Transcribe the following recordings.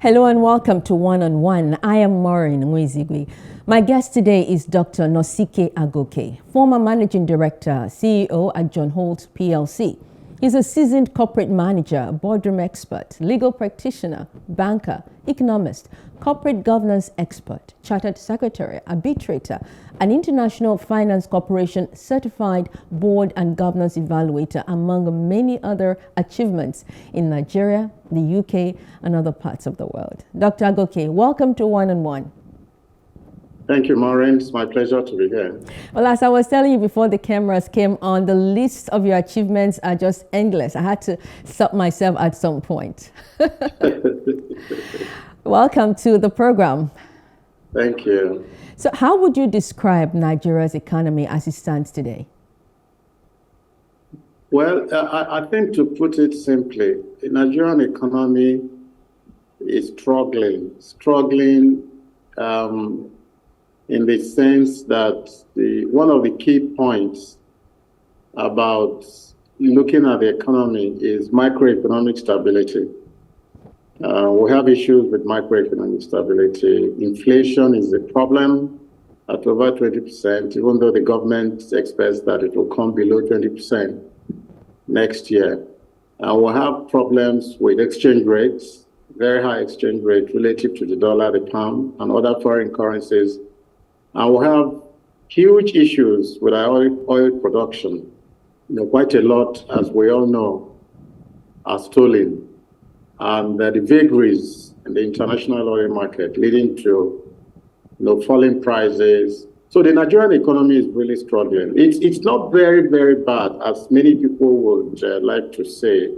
Hello and welcome to One on One. I am Maureen Mwizigwe. My guest today is Dr. Nosike Agokei, former Managing Director, CEO at John Holt PLC. He's a seasoned corporate manager, boardroom expert, legal practitioner, banker, economist, corporate governance expert, chartered secretary, arbitrator, an International Finance Corporation certified board and governance evaluator, among many other achievements in Nigeria, the UK, and other parts of the world. Dr. Agokei, welcome to One on One. Thank you, Maureen. It's my pleasure to be here. Well, as I was telling you before the cameras came on, the list of your achievements are just endless. I had to stop myself at some point. Welcome to the program. Thank you. So how would you describe Nigeria's economy as it stands today? Well, I think to put it simply, the Nigerian economy is struggling in the sense that one of the key points about looking at the economy is macroeconomic stability. We have issues with macroeconomic stability. Inflation is a problem at over 20%, even though the government expects that it will come below 20% next year. We'll have problems with exchange rates, very high exchange rate relative to the dollar, the pound, and other foreign currencies. And we'll have huge issues with our oil production. Quite a lot, as we all know, are stolen. And the vagaries in the international oil market leading to falling prices. So the Nigerian economy is really struggling. It's not very, very bad, as many people would like to say,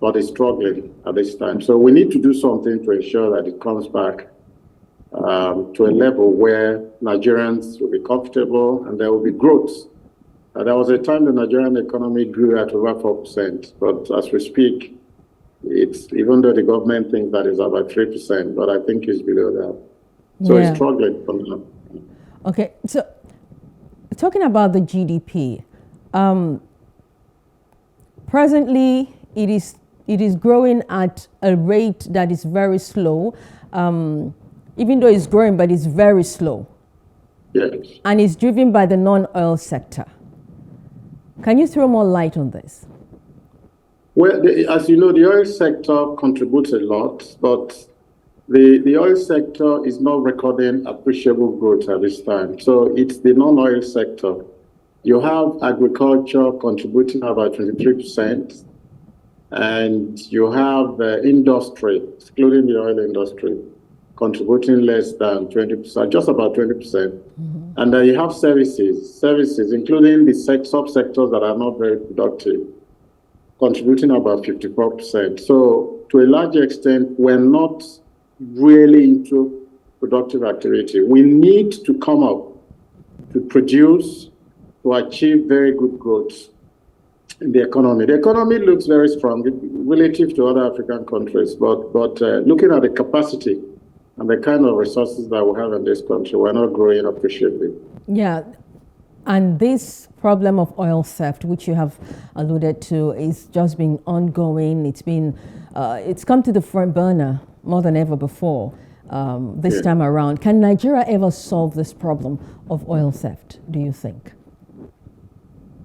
but it's struggling at this time. So we need to do something to ensure that it comes back to a level where Nigerians will be comfortable and there will be growth. There was a time the Nigerian economy grew at over 4%, but as we speak, it's, even though the government thinks that is about 3%, but I think it's below that. So It's struggling for now. Okay, so talking about the GDP, presently it is growing at a rate that is very slow. Even though it's growing, but it's very slow. Yes. And it's driven by the non-oil sector. Can you throw more light on this? Well, as you know, the oil sector contributes a lot, but the oil sector is not recording appreciable growth at this time. So it's the non-oil sector. You have agriculture contributing about 23%, and you have industry, excluding the oil industry, contributing less than 20%, just about 20%. Mm-hmm. And then you have services, including the subsectors that are not very productive, contributing about 54%. So to a large extent, we're not really into productive activity. We need to come up to produce, to achieve very good growth in the economy. The economy looks very strong relative to other African countries, but looking at the capacity and the kind of resources that we have in this country, we're not growing appreciably. Yeah, and this problem of oil theft, which you have alluded to, is just been ongoing. It's come to the front burner more than ever before this time around. Can Nigeria ever solve this problem of oil theft, do you think?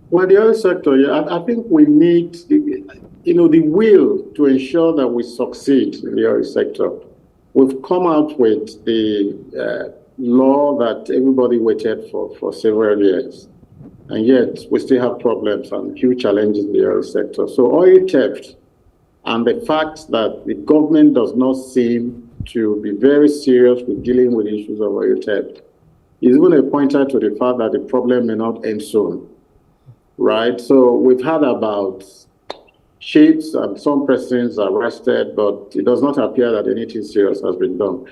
Well, the oil sector, I think we need, the will to ensure that we succeed in the oil sector. We've come out with the law that everybody waited for several years, and yet we still have problems and huge challenges in the oil sector. So oil theft and the fact that the government does not seem to be very serious with dealing with issues of oil theft is even a pointer to the fact that the problem may not end soon, right? So we've had about ships and some persons arrested, but it does not appear that anything serious has been done.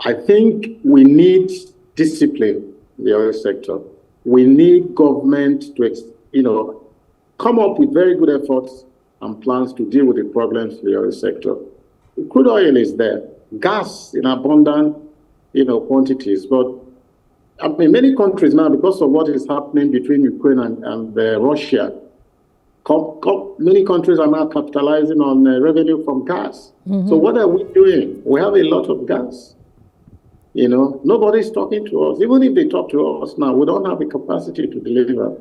I think we need discipline in the oil sector. We need government to, come up with very good efforts and plans to deal with the problems in the oil sector. The crude oil is there, gas in abundant, quantities, but in many countries now, because of what is happening between Ukraine and Russia, Many countries are now capitalizing on revenue from gas. So what are we doing? We have a lot of gas. Nobody's talking to us. Even if they talk to us now, we don't have the capacity to deliver.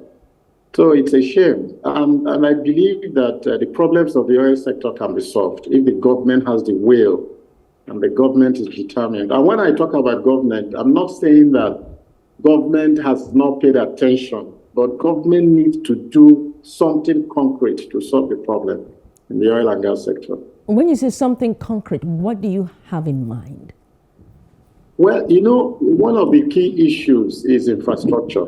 So it's a shame. And I believe that the problems of the oil sector can be solved if the government has the will and the government is determined. And when I talk about government, I'm not saying that government has not paid attention, but government needs to do something concrete to solve the problem in the oil and gas sector. When you say something concrete, what do you have in mind? Well, one of the key issues is infrastructure.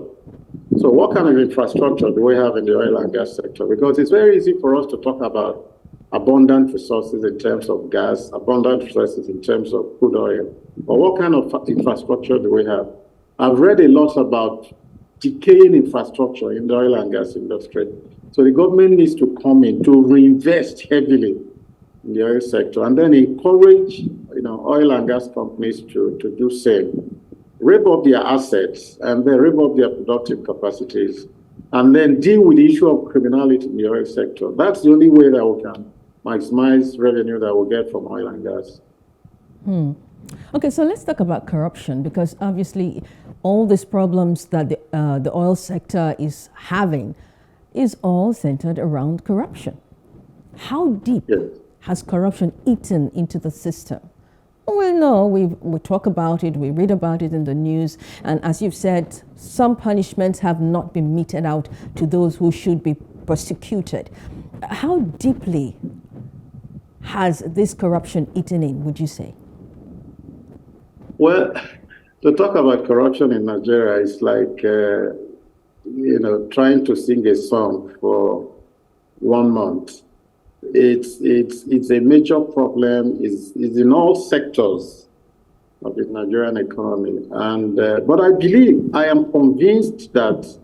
So what kind of infrastructure do we have in the oil and gas sector? Because it's very easy for us to talk about abundant resources in terms of gas, abundant resources in terms of crude oil. But what kind of infrastructure do we have? I've read a lot about decaying infrastructure in the oil and gas industry. So the government needs to come in to reinvest heavily in the oil sector and then encourage oil and gas companies to do same. Rev up their assets and then rev up their productive capacities and then deal with the issue of criminality in the oil sector. That's the only way that we can maximize revenue that we get from oil and gas. Okay, so let's talk about corruption, because obviously all these problems that the oil sector is having is all centered around corruption. How deep has corruption eaten into the system? Well, no, we talk about it, we read about it in the news, and as you've said, some punishments have not been meted out to those who should be prosecuted. How deeply has this corruption eaten in, would you say? Well, to talk about corruption in Nigeria is like, trying to sing a song for 1 month. It's a major problem. It's in all sectors of the Nigerian economy. And but I am convinced that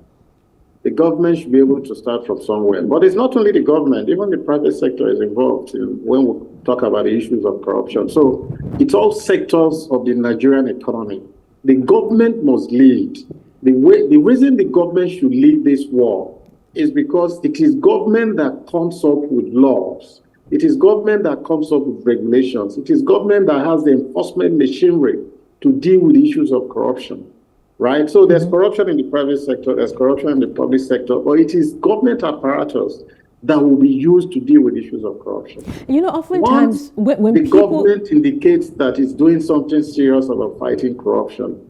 the government should be able to start from somewhere. But it's not only the government, even the private sector is involved when we talk about the issues of corruption. So it's all sectors of the Nigerian economy. The government must lead. The reason the government should lead this war is because it is government that comes up with laws. It is government that comes up with regulations. It is government that has the enforcement machinery to deal with issues of corruption, right? So there's corruption in the private sector, there's corruption in the public sector, but it is government apparatus that will be used to deal with issues of corruption. Oftentimes when the government indicates that it's doing something serious about fighting corruption,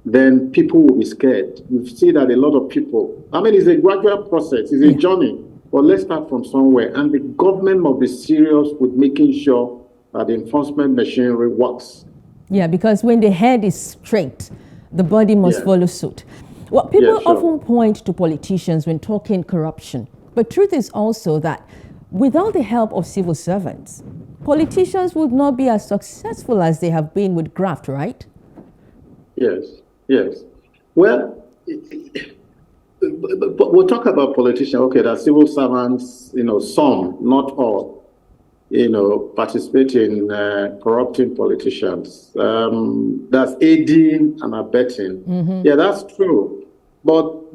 then people will be scared. You see that a lot of people, it's a gradual process, it's a journey, but let's start from somewhere. And the government must be serious with making sure that the enforcement machinery works. Yeah, because when the head is straight, the body must follow suit. Well, people often point to politicians when talking corruption, but truth is also that without the help of civil servants, politicians would not be as successful as they have been with graft, right? Yes. Well, but we'll talk about politicians. Okay, that civil servants, some, not all, participate in corrupting politicians. That's aiding and abetting. Yeah, that's true. But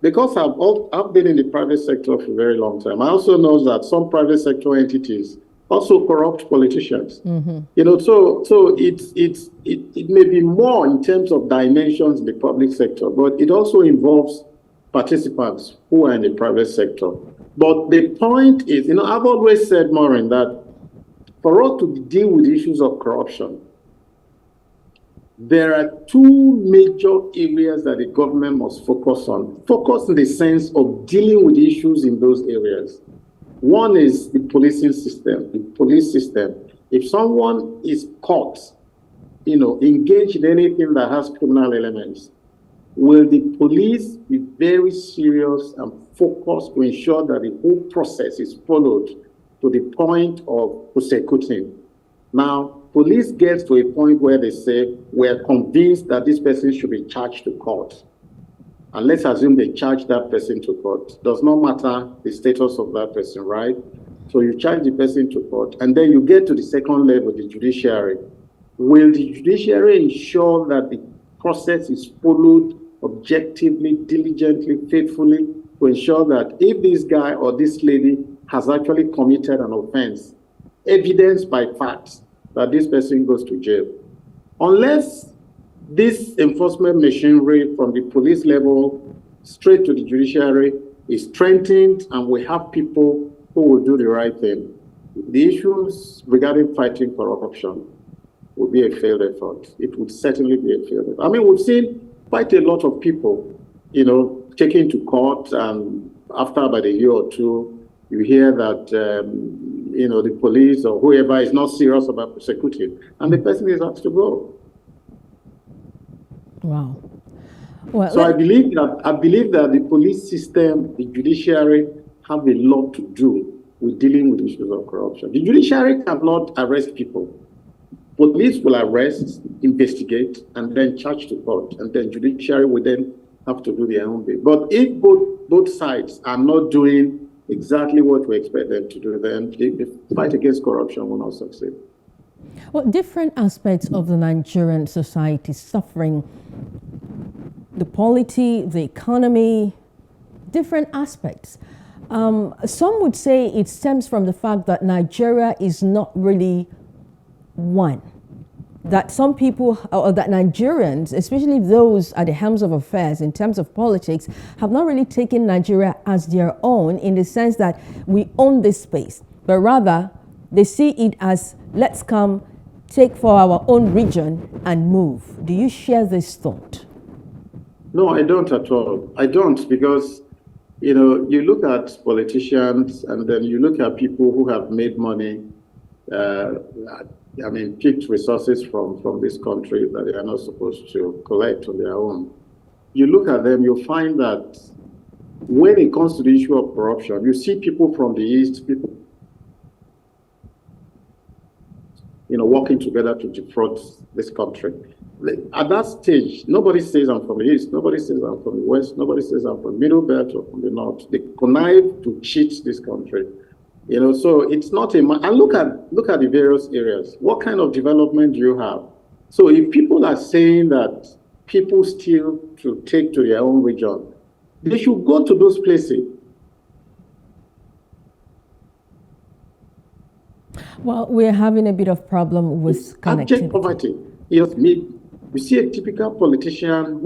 because I've been in the private sector for a very long time, I also know that some private sector entities also corrupt politicians. So it may be more in terms of dimensions in the public sector, but it also involves participants who are in the private sector. But the point is, I've always said, Maureen, that for us to deal with issues of corruption, there are two major areas that the government must focus on. Focus in the sense of dealing with issues in those areas. One is the policing system, the police system. If someone is caught, engaged in anything that has criminal elements, will the police be very serious and focused to ensure that the whole process is followed to the point of prosecuting? Now, police gets to a point where they say, we're convinced that this person should be charged to court. And let's assume they charge that person to court. Does not matter the status of that person, right? So you charge the person to court, and then you get to the second level, the judiciary. Will the judiciary ensure that the process is followed objectively, diligently, faithfully? to ensure that if this guy or this lady has actually committed an offense, evidenced by facts, that this person goes to jail. Unless this enforcement machinery from the police level straight to the judiciary is strengthened and we have people who will do the right thing, the issues regarding fighting corruption would be a failed effort. It would certainly be a failed effort. I mean, we've seen quite a lot of people, taken to court, and after about a year or two, you hear that, the police or whoever is not serious about prosecuting, and the person is asked to go. Wow. Well, so I believe that the police system, the judiciary, have a lot to do with dealing with issues of corruption. The judiciary cannot arrest people. Police will arrest, investigate, and then charge to court, and then judiciary will then have to do their own bit. But if both sides are not doing exactly what we expect them to do, then the fight against corruption will not succeed. Well, different aspects of the Nigerian society suffering, the polity, the economy, different aspects. Some would say it stems from the fact that Nigeria is not really one. That some people, or that Nigerians, especially those at the helms of affairs in terms of politics, have not really taken Nigeria as their own, in the sense that we own this space, but rather they see it as, let's come, take for our own region and move. Do you share this thought? No, I don't at all. I don't, because you look at politicians and then you look at people who have made money, picked resources from this country that they are not supposed to collect on their own. You look at them, you find that when it comes to the issue of corruption, you see people from the East, people working together to defraud this country. At that stage, nobody says I'm from the East, nobody says I'm from the West, nobody says I'm from the Middle Belt or from the North. They connive to cheat this country. So it's not and look at the various areas. What kind of development do you have? So if people are saying that people steal to take to their own region, they should go to those places. Well, we're having a bit of problem with connectivity. Abject poverty. You see a typical politician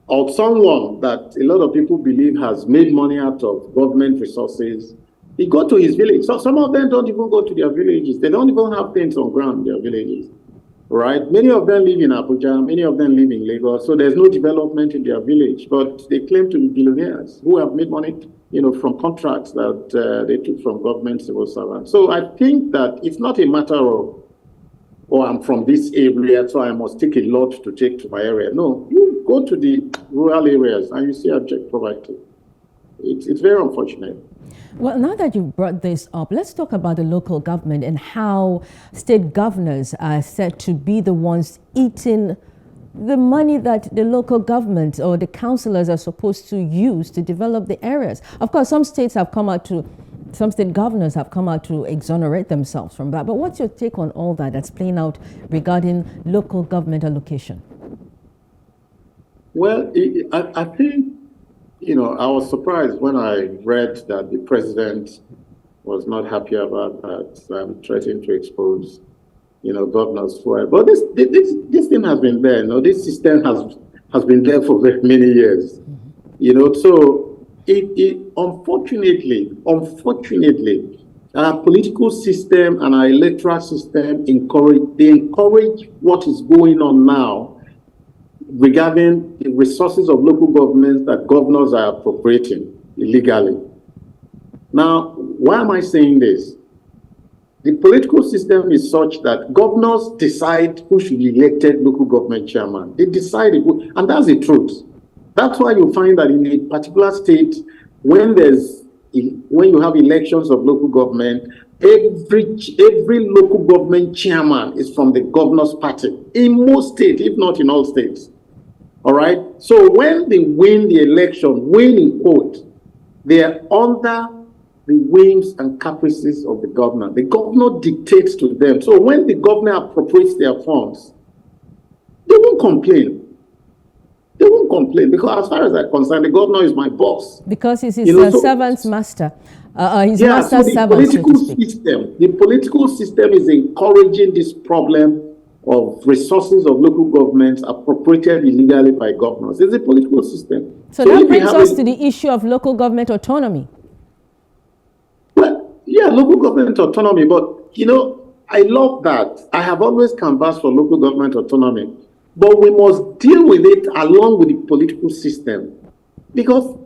or someone that a lot of people believe has made money out of government resources. He go to his village. So some of them don't even go to their villages. They don't even have things on ground in their villages, right? Many of them live in Abuja. Many of them live in Lagos. So there's no development in their village. But they claim to be billionaires who have made money, from contracts that they took from government civil servants. So I think that it's not a matter of, I'm from this area, so I must take a lot to take to my area. No, you go to the rural areas and you see abject poverty. It's very unfortunate. Well, now that you've brought this up, let's talk about the local government and how state governors are said to be the ones eating the money that the local government or the councillors are supposed to use to develop the areas. Of course, some state governors have come out to exonerate themselves from that. But what's your take on all that's playing out regarding local government allocation? Well, I think, I was surprised when I read that the president was not happy about that, threatening to expose, governors for it. But this thing has been there. This system has been there for very many years. So unfortunately, our political system and our electoral system encourage what is going on now regarding the resources of local governments that governors are appropriating illegally. Now, why am I saying this? The political system is such that governors decide who should be elected local government chairman. They decide it, and that's the truth. That's why you find that in a particular state, when you have elections of local government, every local government chairman is from the governor's party in most states, if not in all states. All right. So when they win the election, win in quote, they are under the whims and caprices of the governor. The governor dictates to them. So when the governor appropriates their funds, they won't complain. They won't shouldn't complain, because as far as I'm concerned, the governor is my boss. Because he's his servant's master. His master's servant, so to speak. The political system is encouraging this problem of resources of local governments appropriated illegally by governors. It's a political system. So that brings us to the issue of local government autonomy. Well, yeah, local government autonomy, but I love that. I have always canvassed for local government autonomy, but we must deal with it along with the political system. Because,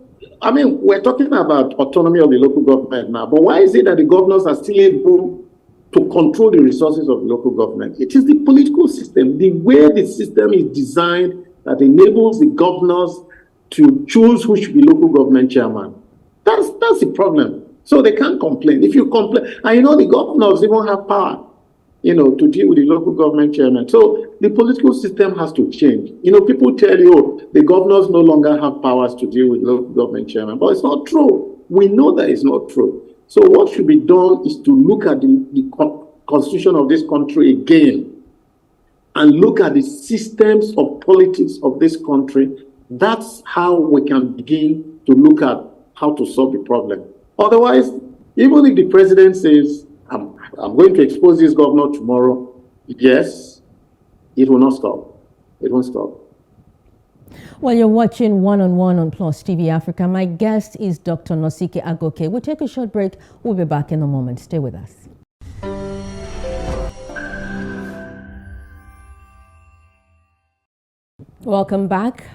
we're talking about autonomy of the local government now, but why is it that the governors are still able to control the resources of the local government? It is the political system, the way the system is designed that enables the governors to choose who should be local government chairman. That's the problem. So they can't complain. If you complain, and the governors even have power, to deal with the local government chairman. So the political system has to change. People tell you, the governors no longer have powers to deal with local government chairman, but it's not true. We know that it's not true. So what should be done is to look at the constitution of this country again and look at the systems of politics of this country. That's how we can begin to look at how to solve the problem. Otherwise, even if the president says, I'm going to expose this governor tomorrow, yes, it will not stop. It won't stop. Well, you're watching One-on-One on PlusTvAfrica. My guest is Dr. Nosike Agokei. We'll take a short break. We'll be back in a moment. Stay with us. Welcome back.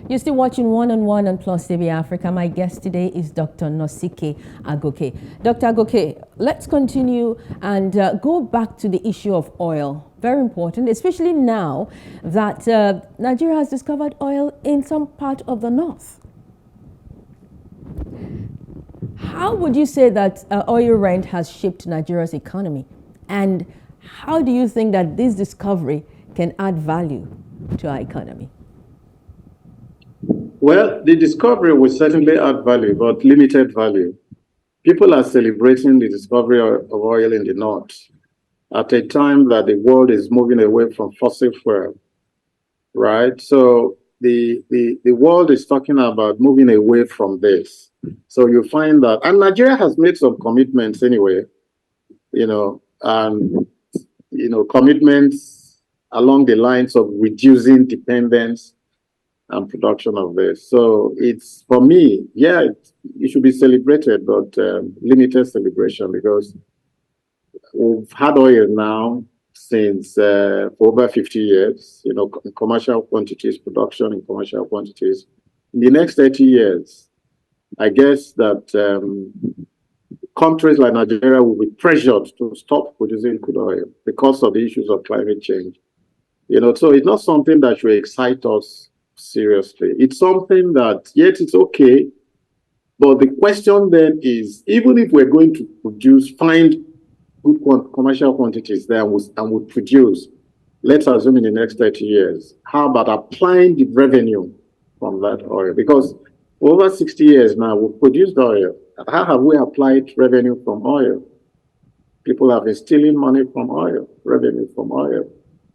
You're still watching One-on-One on PlusTvAfrica. My guest today is Dr. Nosike Agokei. Dr. Agokei, let's continue and go back to the issue of oil. Very important, especially now that Nigeria has discovered oil in some part of the north. How would you say that oil rent has shaped Nigeria's economy? And how do you think that this discovery can add value to our economy? Well, the discovery will certainly add value, but limited value. People are celebrating the discovery of oil in the north at a time that the world is moving away from fossil fuel, right? So the world is talking about moving away from this. So you find that, and Nigeria has made some commitments anyway, commitments along the lines of reducing dependence and production of this. So it's, for me, yeah, it should be celebrated, but limited celebration, because we've had oil now since for over 50 years, in commercial quantities, production in commercial quantities. In the next 30 years, I guess that countries like Nigeria will be pressured to stop producing crude oil because of the issues of climate change. So it's not something that should excite us seriously. It's something that, yet it's okay, but the question then is, even if we're going to find good commercial quantities there and we produce, let's assume in the next 30 years, how about applying the revenue from that oil? Because over 60 years now, we've produced oil. How have we applied revenue from oil? People have been stealing money from oil, revenue from oil.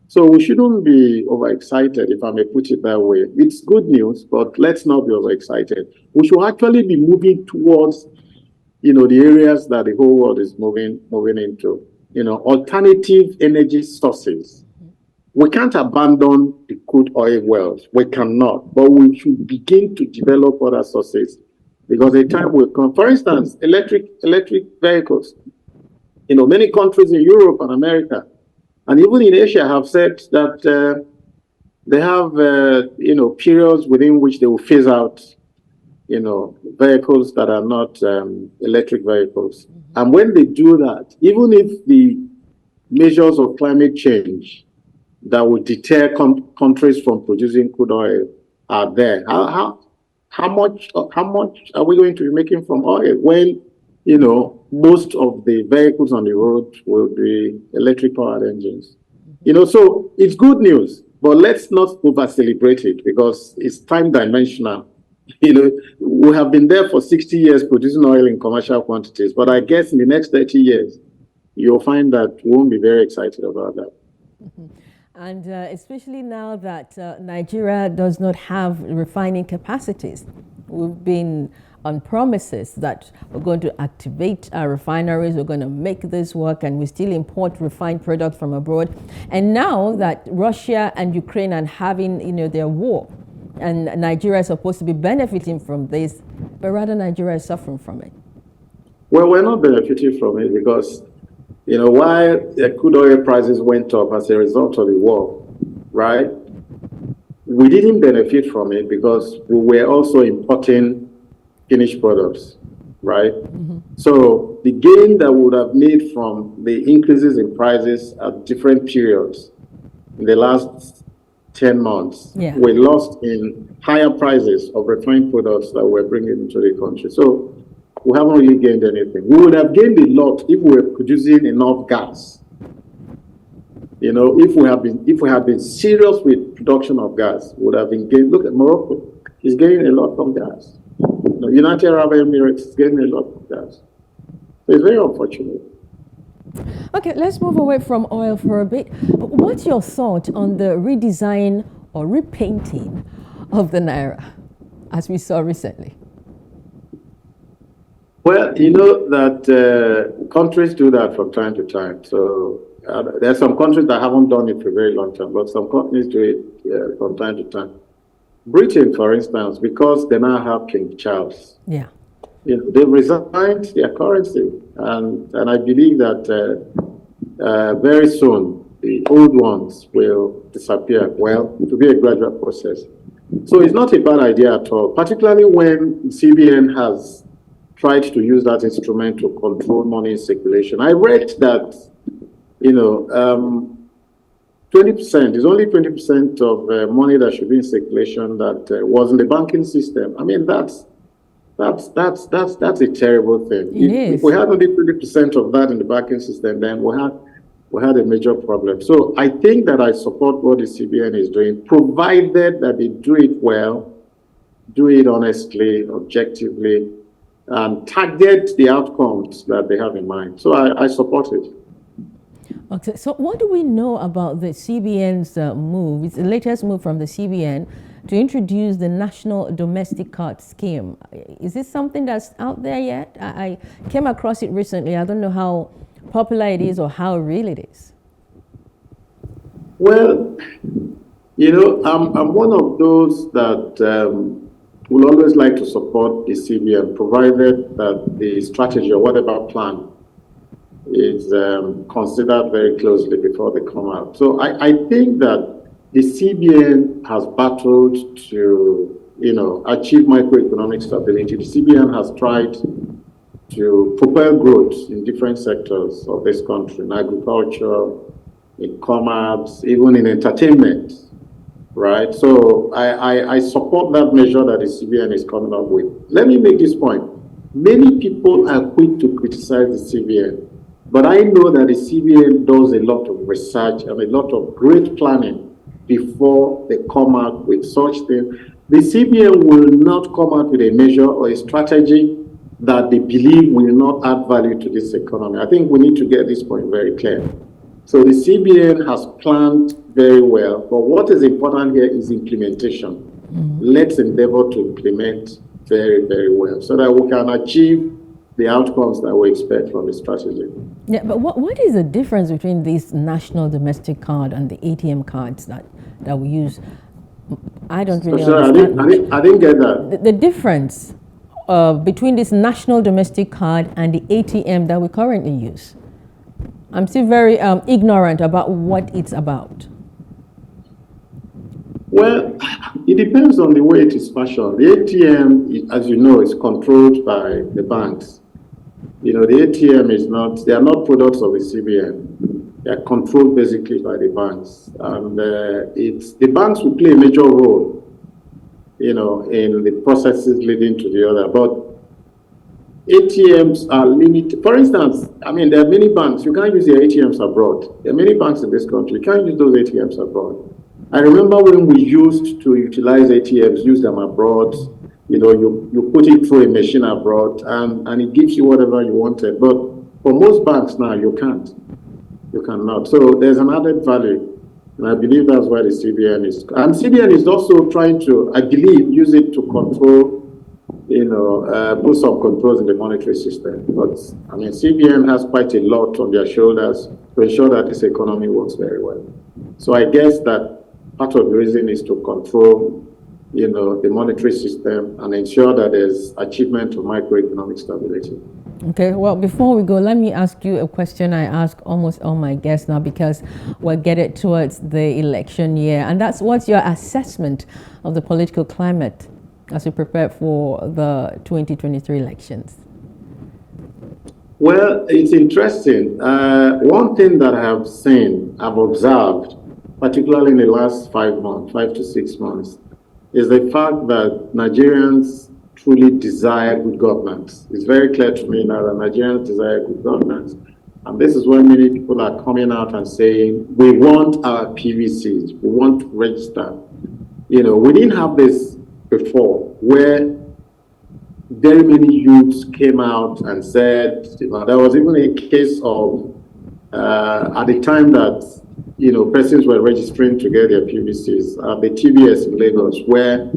So we shouldn't be overexcited, if I may put it that way. It's good news, but let's not be overexcited. We should actually be moving towards, the areas that the whole world is moving into. Alternative energy sources. We can't abandon the crude oil wells. We cannot, but we should begin to develop other sources, because a time will come. For instance, electric vehicles. Many countries in Europe and America, and even in Asia, have said that they have, periods within which they will phase out, vehicles that are not electric vehicles. And when they do that, even if the measures of climate change that will deter countries from producing crude oil are there, how much are we going to be making from oil when, most of the vehicles on the road will be electric-powered engines? So it's good news, but let's not over-celebrate it, because it's time-dimensional. We have been there for 60 years producing oil in commercial quantities, but I guess in the next 30 years, you'll find that we won't be very excited about that. And especially now that Nigeria does not have refining capacities. We've been on promises that we're going to activate our refineries, we're going to make this work, and we still import refined products from abroad. And now that Russia and Ukraine are having, their war, and Nigeria is supposed to be benefiting from this, but rather Nigeria is suffering from it. Well, we're not benefiting from it because, while the crude oil prices went up as a result of the war, right? We didn't benefit from it because we were also importing finished products, right? Mm-hmm. So the gain that we would have made from the increases in prices at different periods in the last 10 months, we lost in higher prices of refined products that we're bringing into the country. So we haven't really gained anything. We would have gained a lot if we were producing enough gas. If we had been serious with production of gas, we would have been gained. Look at Morocco; it's getting a lot from gas. United Arab Emirates is getting a lot from gas. So it's very unfortunate. Okay, let's move away from oil for a bit. What's your thought on the redesign or repainting of the Naira, as we saw recently? Well, you know that countries do that from time to time. So there are some countries that haven't done it for a very long time, but some countries do it from time to time. Britain, for instance, because they now have King Charles. Yeah. They've resigned their currency, and I believe that very soon the old ones will disappear. Well, it will be a gradual process. So it's not a bad idea at all, particularly when CBN has tried to use that instrument to control money circulation. I read that, 20% is only 20% of money that should be in circulation that was in the banking system. I mean, that's a terrible thing. If we had only 20% of that in the banking system, then we had a major problem. So I think that I support what the CBN is doing, provided that they do it well, do it honestly, objectively, and target the outcomes that they have in mind. So I support it. Okay, so what do we know about the CBN's move? It's the latest move from the CBN to introduce the National Domestic Card Scheme. Is this something that's out there yet? I came across it recently. I don't know how popular it is or how real it is. Well, I'm one of those that will always like to support the CBN, provided that the strategy or whatever plan is considered very closely before they come out. So I think that the CBN has battled to, achieve macroeconomic stability. The CBN has tried to propel growth in different sectors of this country, in agriculture, in commerce, even in entertainment, right? So I support that measure that the CBN is coming up with. Let me make this point. Many people are quick to criticize the CBN. But I know that the CBN does a lot of research and a lot of great planning before they come out with such things. The CBN will not come out with a measure or a strategy that they believe will not add value to this economy. I think we need to get this point very clear. So the CBN has planned very well, but what is important here is implementation. Mm-hmm. Let's endeavor to implement very, very well so that we can achieve the outcomes that we expect from the strategy. Yeah, but what is the difference between this national domestic card and the ATM cards that we use? I don't really understand. I didn't get that. The difference between this national domestic card and the ATM that we currently use. I'm still very ignorant about what it's about. Well, it depends on the way it is fashioned. The ATM, as you know, is controlled by the banks. The ATM they are not products of the CBN. They are controlled basically by the banks. And the banks will play a major role, in the processes leading to the other. But ATMs are limited. For instance, there are many banks. You can't use your ATMs abroad. There are many banks in this country. You can't use those ATMs abroad. I remember when we used to utilize ATMs, use them abroad. You put it through a machine abroad and it gives you whatever you wanted. But for most banks now, you can't. You cannot. So there's an added value And I believe that's why the CBN is. And CBN is also trying to, I believe, use it to control, put some controls in the monetary system. But, I mean, CBN has quite a lot on their shoulders to ensure that this economy works very well. So I guess that part of the reason is to control, the monetary system and ensure that there's achievement of macroeconomic stability. Okay, well, before we go, let me ask you a question I ask almost all my guests now, because we're getting towards the election year. And that's, what's your assessment of the political climate as we prepare for the 2023 elections? Well, it's interesting. One thing that I've observed, particularly in the last 5 to 6 months, is the fact that Nigerians truly desire good governance. It's very clear to me now that Nigerians desire good governance. And this is when many people are coming out and saying, we want our PVCs, we want to register. We didn't have this before, where very many youths came out and said, there was even a case of, at the time that, persons were registering to get their PVCs, the TVS in Lagos, where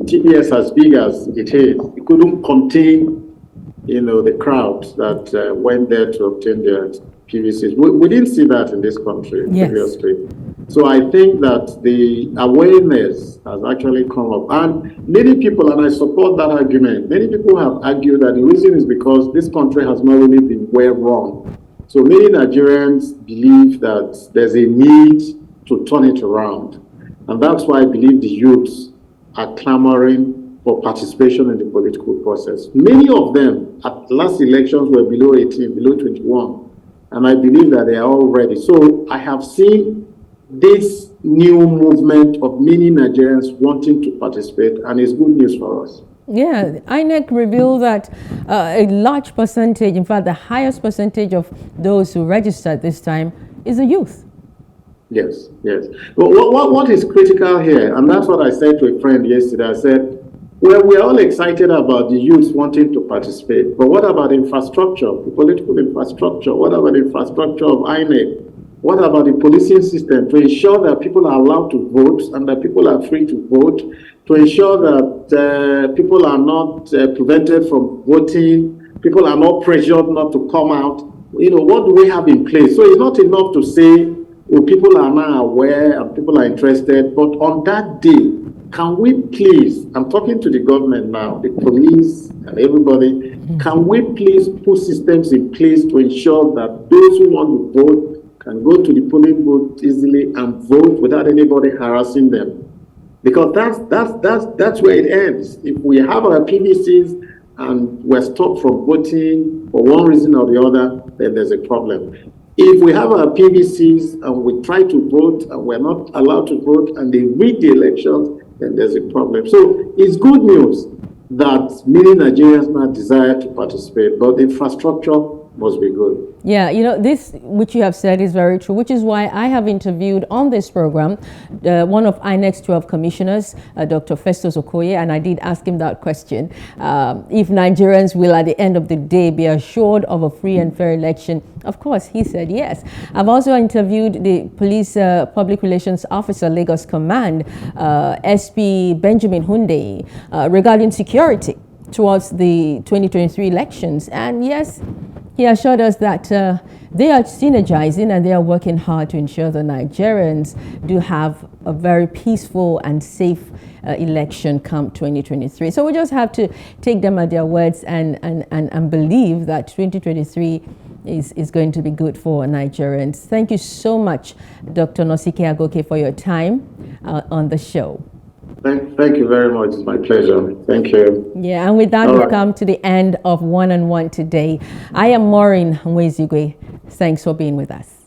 TVS, as big as it is, it couldn't contain, the crowd that went there to obtain their PVCs. We didn't see that in this country previously. So I think that the awareness has actually come up. And many people, and I support that argument, many people have argued that the reason is because this country has not really been well run. So many Nigerians believe that there's a need to turn it around. And that's why I believe the youths are clamoring for participation in the political process. Many of them at last elections were below 18, below 21. And I believe that they are all ready. So I have seen this new movement of many Nigerians wanting to participate, and it's good news for us. Yeah, INEC revealed that a large percentage, in fact, the highest percentage of those who registered this time is the youth. Yes. But what is critical here, and that's what I said to a friend yesterday, I said, well, we're all excited about the youth wanting to participate, but what about infrastructure, the political infrastructure? What about the infrastructure of INEC? What about the policing system to ensure that people are allowed to vote and that people are free to vote, to ensure that people are not prevented from voting, people are not pressured not to come out? What do we have in place? So it's not enough to say, well, people are now aware and people are interested, but on that day, can we please, I'm talking to the government now, the police and everybody, can we please put systems in place to ensure that those who want to vote can go to the polling booth easily and vote without anybody harassing them? Because that's where it ends. If we have our PVCs and we're stopped from voting for one reason or the other, then there's a problem. If we have our PVCs and we try to vote and we're not allowed to vote and they rig the elections, then there's a problem. So it's good news that many Nigerians now desire to participate, but the infrastructure must be good. Yeah, this which you have said is very true, which is why I have interviewed on this program one of INEC's 12 commissioners, Dr. Festus Okoye, and I did ask him that question. If Nigerians will, at the end of the day, be assured of a free and fair election, of course, he said yes. I've also interviewed the Police Public Relations Officer, Lagos Command, SP Benjamin Hunde, regarding security towards the 2023 elections. And yes, he assured us that they are synergizing and they are working hard to ensure the Nigerians do have a very peaceful and safe election come 2023. So we just have to take them at their words and believe that 2023 is going to be good for Nigerians. Thank you so much, Dr. Nosike Agokei, for your time on the show. Thank you very much. It's my pleasure. Thank you. Yeah, and with that, we've come to the end of One on One today. I am Maureen Nwezigwe. Thanks for being with us.